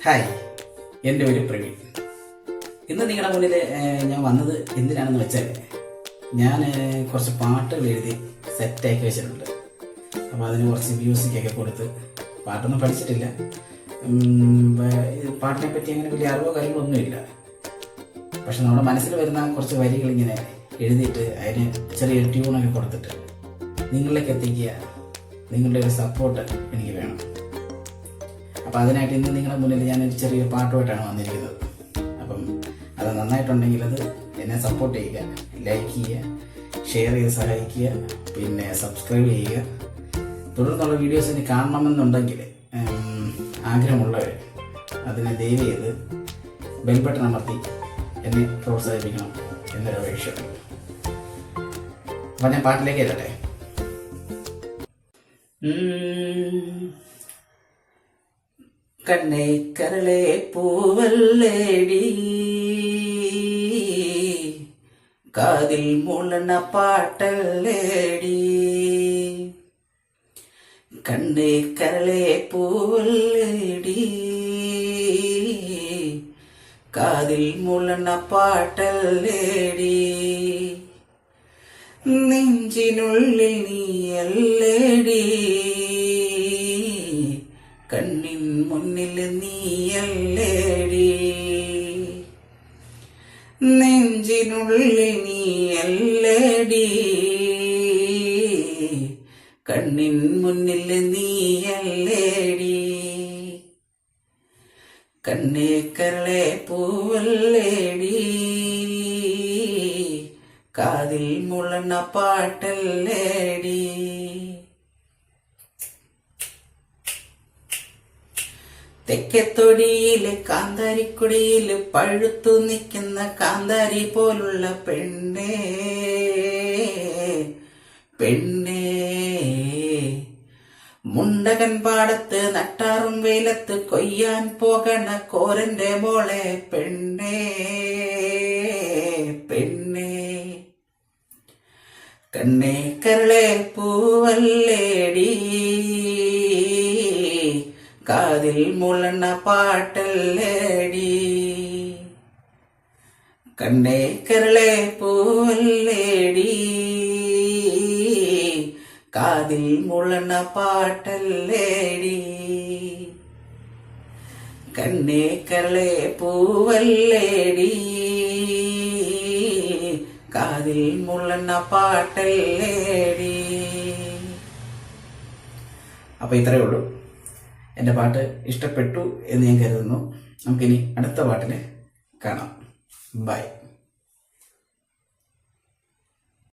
Hi, എൻ്റെ പേര് പ്രവീൺ. ഇന്ന് നിങ്ങളുടെ മുന്നിൽ ഞാൻ വന്നത് എന്തിനാണെന്ന് വെച്ചാൽ ഞാൻ കുറച്ച് പാട്ടുകൾ എഴുതി സെറ്റാക്കി വെച്ചിട്ടുണ്ട്. അപ്പോൾ അതിന് കുറച്ച് മ്യൂസിക്കൊക്കെ കൊടുത്ത് പാട്ടൊന്നും പഠിച്ചിട്ടില്ല. പാട്ടിനെ പറ്റി അങ്ങനെ വലിയ അറിവോ കാര്യങ്ങളൊന്നുമില്ല. പക്ഷെ നമ്മുടെ മനസ്സിൽ വരുന്ന കുറച്ച് വരികൾ ഇങ്ങനെ എഴുതിയിട്ട് അതിന് ചെറിയൊരു ട്യൂണൊക്കെ കൊടുത്തിട്ട് നിങ്ങളിലേക്ക് എത്തിക്കുക. നിങ്ങളുടെ ഒരു സപ്പോർട്ട് എനിക്ക് വേണം. അപ്പോൾ അതിനായിട്ട് ഇന്ന് നിങ്ങളുടെ മുന്നിൽ ഞാനൊരു ചെറിയൊരു പാട്ടുമായിട്ടാണ് വന്നിരിക്കുന്നത്. അപ്പം അത് നന്നായിട്ടുണ്ടെങ്കിൽ അത് എന്നെ സപ്പോർട്ട് ചെയ്യുക, ലൈക്ക് ചെയ്യുക, ഷെയർ ചെയ്ത് സഹായിക്കുക, പിന്നെ സബ്സ്ക്രൈബ് ചെയ്യുക. തുടർന്നുള്ള വീഡിയോസ് ഇനി കാണണമെന്നുണ്ടെങ്കിൽ ആഗ്രഹമുള്ളവർ അതിനെ ദയവ് ചെയ്ത് ബെൽ ബട്ടൺ അമർത്തി എന്നെ പ്രോത്സാഹിപ്പിക്കണം എന്നൊരു അപേക്ഷയുണ്ട്. അപ്പം ഞാൻ പാട്ടിലേക്ക് എത്തട്ടെ. കണ്ണേ കരളെ പൂവല്ലേടി, കാതിൽ മുളണ പാട്ടല്ലേടി. കണ്ണേ കരളെ പൂവല്ലേടി, കാതിൽ മുളണ പാട്ടല്ലേടി. നെഞ്ചിനുള്ളിൽ നീയല്ലേടി, കണ്ണിൻ മുന്നിൽ നീയല്ലേടി. നെഞ്ചിനുള്ളിൽ നീയല്ലേടി, കണ്ണിൻ മുന്നിൽ നീയല്ലേടി. കണ്ണേ കരളെ പൂവല്ലേടി, കാതിൽ മുളണ പാട്ടല്ലേടി. തെക്കത്തൊടിയില് കാന്താരിക്കുടിയില് പഴുത്തു നിൽക്കുന്ന കാന്താരി പോലുള്ള പെണ്ണേ പെണ്ണേ, മുണ്ടകൻ പാടത്ത് നട്ടാറും വെയിലത്ത് കൊയ്യാൻ പോകണ കോരന്റെ മോളെ പെണ്ണേ പെണ്ണേ. കണ്ണേ കരളെ പൂവല്ലേടി, കാതിൽ മുളണ പാട്ടല്ലേടി. കണ്ണേ കരളെ പൂവല്ലേടി, കാതിൽ മുളണ പാട്ടല്ലേടി. കണ്ണേ കരളെ പൂവല്ലേടി, കാതിൽ മുളണ പാട്ടല്ലേടി. അപ്പൊ ഇത്രയേ ഉള്ളൂ. എൻ്റെ പാട്ട് ഇഷ്ടപ്പെട്ടു എന്ന് ഞാൻ കരുതുന്നു. നമുക്കിനി അടുത്ത പാട്ടിൽ കാണാം. ബൈ.